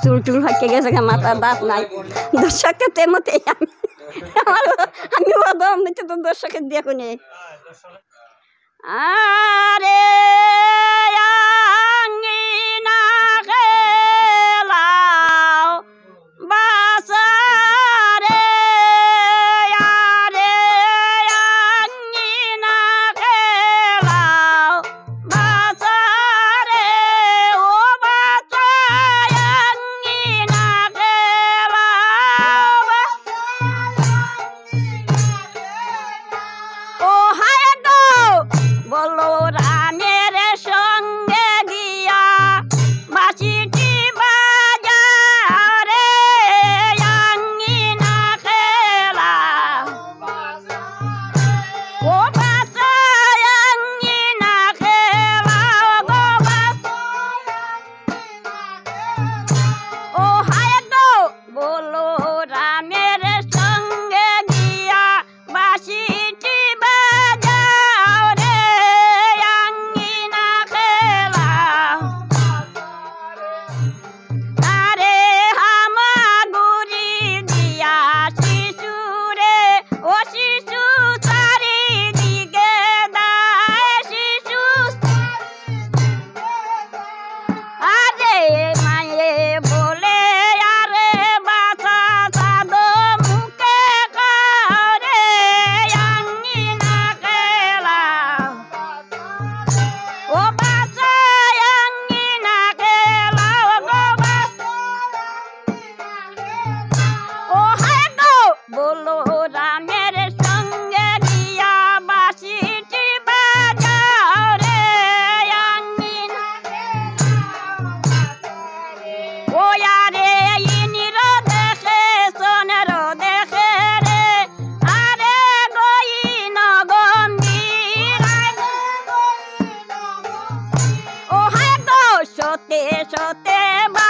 চুল টুল ফাঁকে গেছে, মাথার দাঁত নাই। দর্শকের তেমতে আমি বাদম নিতে তো দর্শকের দেখো নে। আরে আঙ্গিনা খেলাও বাসারে, আরে আঙ্গিনা খেলাও বাসারে, ও বাসা আঙ্গিনা খেলাও, ও হায় গো বলো রানের সঙ্গে গিয়া বাঁশিটি বাজাও রে, আঙ্গিনা খেলা ও বাসা আঙ্গিনা খেলা, গো বাসা ও হায় গো বলো রানের সঙ্গে গিয়া বাঁশিটি বাজাও রে, আঙ্গিনা খেলা। আরে হামাগুড়ি দিয়া শিশুরে, ও শিশু চারিদিকে দায়, শিশু আরে মায়ে বলে আরে বাছা চাঁদ মুখে খাও রে, আঙ্গিনা খেলা ও বাছা আঙ্গিনা খেলা, গো বাছা ও হায় গো বলো রামের সঙ্গে গিয়া বাঁশিটি বাজাও রে, আঙ্গিনা ও আরে ইনির দেখে সোনের দেখে রে, আরে গইন গম্ভীর, ও হায় গো সতে সতে বা